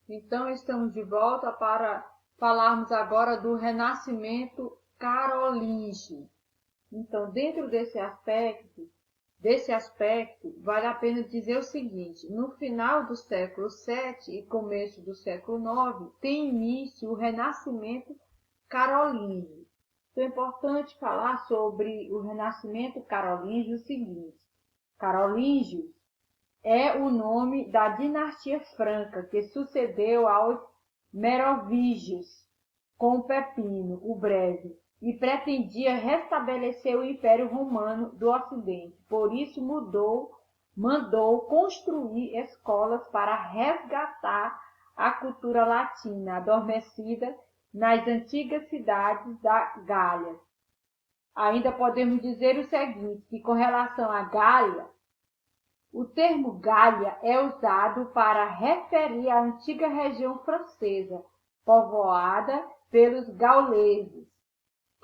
Então, estamos de volta para falarmos agora do Renascimento carolíngio. Então, dentro desse aspecto, vale a pena dizer o seguinte: no final do século VII e começo do século IX, tem início o Renascimento carolíngio. Então, é importante falar sobre o Renascimento carolíngio o seguinte: carolíngios é o nome da dinastia franca que sucedeu aos merovígios com Pepino o Breve e pretendia restabelecer o Império Romano do Ocidente. Por isso mandou construir escolas para resgatar a cultura latina adormecida nas antigas cidades da Gália. Ainda podemos dizer o seguinte, que com relação à Gália, o termo Gália é usado para referir à antiga região francesa, povoada pelos gauleses,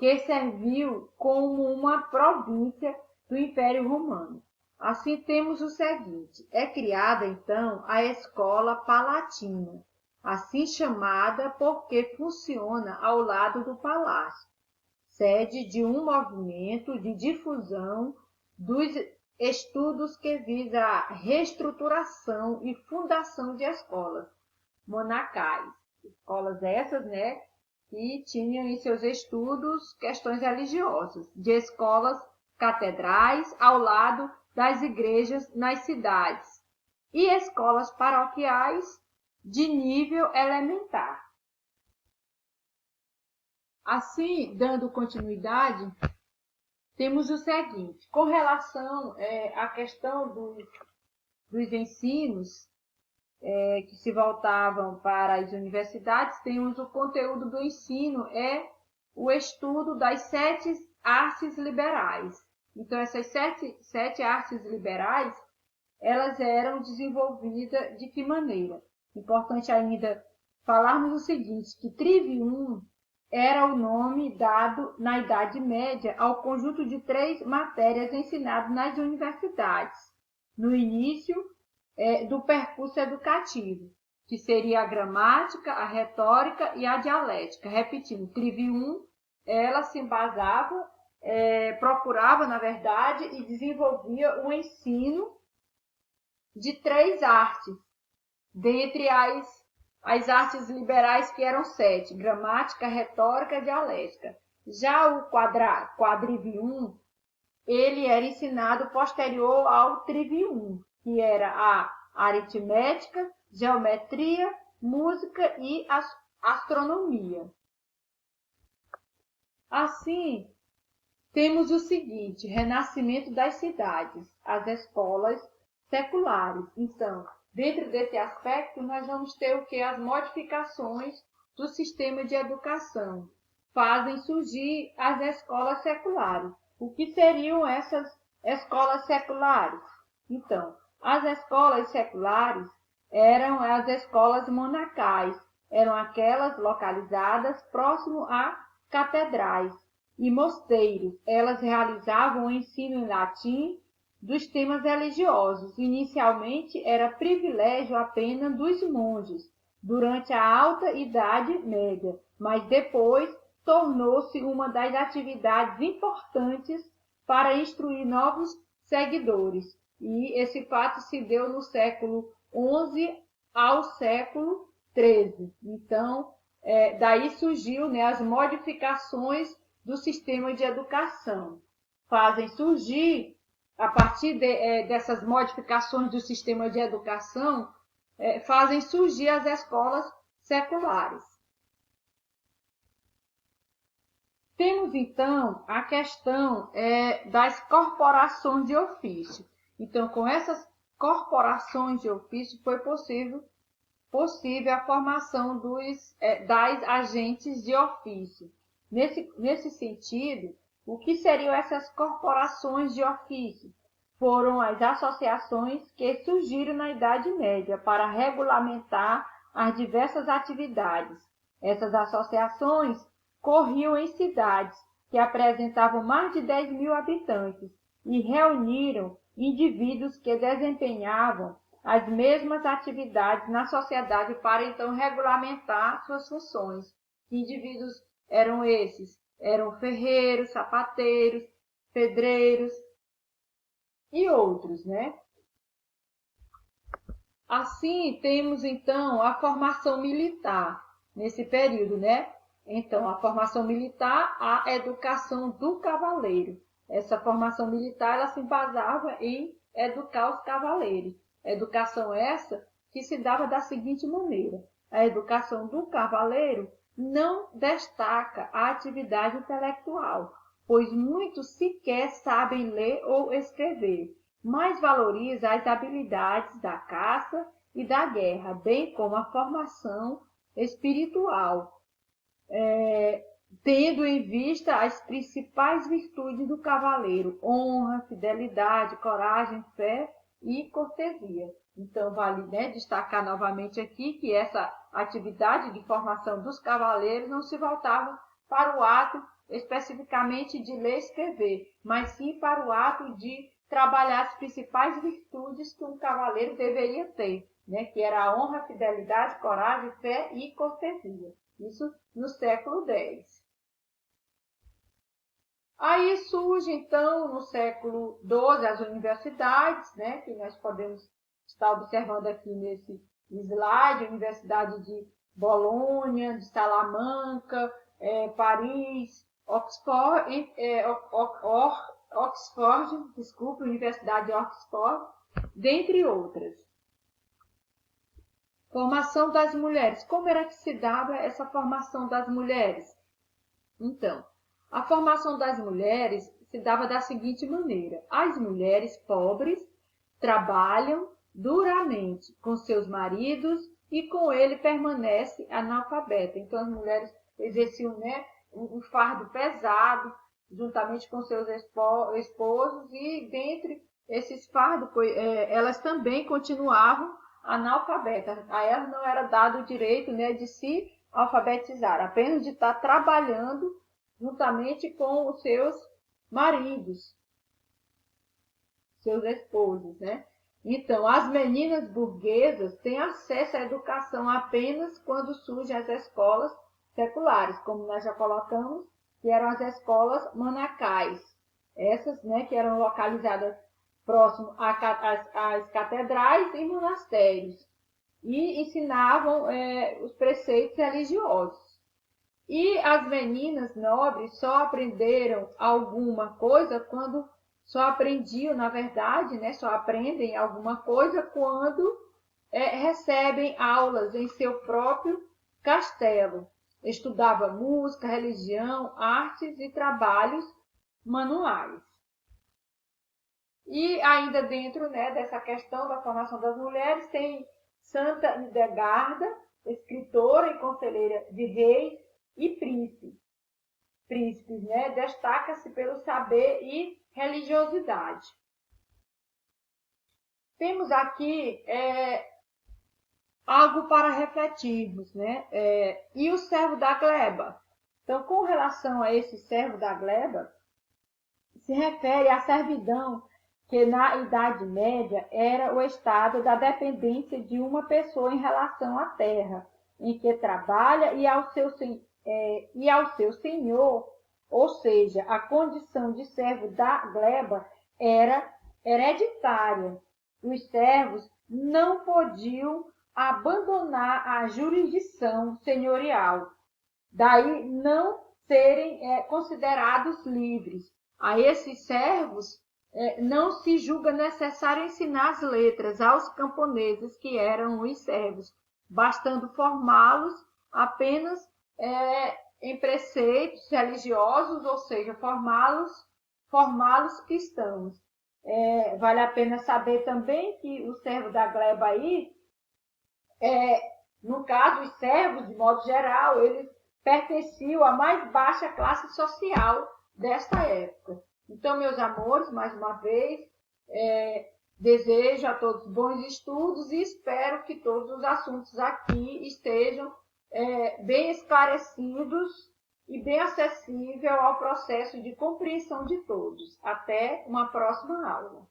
que serviu como uma província do Império Romano. Assim temos o seguinte: é criada então a Escola Palatina, assim chamada porque funciona ao lado do palácio, sede de um movimento de difusão dos estudos que visa a reestruturação e fundação de escolas monacais. Escolas essas, né, que tinham em seus estudos questões religiosas, de escolas catedrais ao lado das igrejas nas cidades e escolas paroquiais de nível elementar. Assim, dando continuidade, temos o seguinte: com relação à questão dos ensinos que se voltavam para as universidades, temos o conteúdo do ensino, é o estudo das 7 artes liberais. Então, essas sete artes liberais, elas eram desenvolvidas de que maneira? Importante ainda falarmos o seguinte, que Trivium era o nome dado na Idade Média ao conjunto de 3 matérias ensinadas nas universidades, no início do percurso educativo, que seria a gramática, a retórica e a dialética. Repetindo, Trivium, ela se embasava, procurava, na verdade, e desenvolvia o ensino de 3 artes, dentre as artes liberais, que eram 7, gramática, retórica e dialética. Já o quadrivium, ele era ensinado posterior ao trivium, que era a aritmética, geometria, música e astronomia. Assim, temos o seguinte: renascimento das cidades, as escolas seculares. Então, dentro desse aspecto, nós vamos ter o que? As modificações do sistema de educação. Fazem surgir as escolas seculares. O que seriam essas escolas seculares? Então, as escolas seculares eram as escolas monacais, eram aquelas localizadas próximo a catedrais e mosteiros. Elas realizavam o ensino em latim dos temas religiosos. Inicialmente era privilégio apenas dos monges, durante a Alta Idade Média, mas depois tornou-se uma das atividades importantes para instruir novos seguidores. E esse fato se deu no século XI ao século XIII. Então, daí surgiu, né, as modificações do sistema de educação. Fazem surgir, a partir dessas modificações do sistema de educação, fazem surgir as escolas seculares. Temos, então, a questão das corporações de ofício. Então, com essas corporações de ofício, foi possível a formação das agentes de ofício. Nesse sentido, o que seriam essas corporações de ofício? Foram as associações que surgiram na Idade Média para regulamentar as diversas atividades. Essas associações corriam em cidades que apresentavam mais de 10.000 habitantes e reuniram indivíduos que desempenhavam as mesmas atividades na sociedade para então regulamentar suas funções. Que indivíduos eram esses? Eram ferreiros, sapateiros, pedreiros e outros, né? Assim, temos então a formação militar nesse período, né? Então, a formação militar, a educação do cavaleiro. Essa formação militar, ela se basava em educar os cavaleiros. Educação essa que se dava da seguinte maneira: a educação do cavaleiro não destaca a atividade intelectual, pois muitos sequer sabem ler ou escrever, mas valoriza as habilidades da caça e da guerra, bem como a formação espiritual, tendo em vista as principais virtudes do cavaleiro: honra, fidelidade, coragem, fé e cortesia. Então, vale, né, destacar novamente aqui que essa atividade de formação dos cavaleiros não se voltava para o ato especificamente de ler e escrever, mas sim para o ato de trabalhar as principais virtudes que um cavaleiro deveria ter, né, que era a honra, fidelidade, coragem, fé e cortesia. Isso no século X. Aí surge, então, no século XII, as universidades, né, que nós podemos estar observando aqui nesse slide: a Universidade de Bolonha, de Salamanca, Paris, Oxford, Universidade de Oxford, dentre outras. Formação das mulheres. Como era que se dava essa formação das mulheres? Então, a formação das mulheres se dava da seguinte maneira: as mulheres pobres trabalham duramente com seus maridos e com ele permanece analfabeta. Então, as mulheres exerciam, né, um fardo pesado juntamente com seus esposos, e dentre esses fardos, elas também continuavam analfabetas. A elas não era dado o direito, né, de se alfabetizar, apenas de estar trabalhando juntamente com os seus maridos, seus esposos, né? Então, as meninas burguesas têm acesso à educação apenas quando surgem as escolas seculares, como nós já colocamos, que eram as escolas monacais. Essas, né, que eram localizadas próximo às catedrais e monastérios, e ensinavam os preceitos religiosos. E as meninas nobres só aprenderam alguma coisa quando só aprendiam, na verdade, né, só aprendem alguma coisa quando recebem aulas em seu próprio castelo. Estudava música, religião, artes e trabalhos manuais. E ainda dentro, né, dessa questão da formação das mulheres, tem Santa Hildegarda, escritora e conselheira de reis e príncipes, né? Destaca-se pelo saber e religiosidade. Temos aqui algo para refletirmos, né? E o servo da gleba? Então, com relação a esse servo da gleba, se refere à servidão que na Idade Média era o estado da dependência de uma pessoa em relação à terra, em que trabalha e ao seu senhor, ou seja, a condição de servo da gleba era hereditária. Os servos não podiam abandonar a jurisdição senhorial, daí não serem considerados livres. A esses servos não se julga necessário ensinar as letras aos camponeses que eram os servos, bastando formá-los apenas em preceitos religiosos, ou seja, formá-los cristãos. Vale a pena saber também que o servo da gleba aí, no caso, os servos, de modo geral, eles pertenciam à mais baixa classe social desta época. Então, meus amores, mais uma vez, desejo a todos bons estudos e espero que todos os assuntos aqui estejam bem esclarecidos e bem acessível ao processo de compreensão de todos. Até uma próxima aula.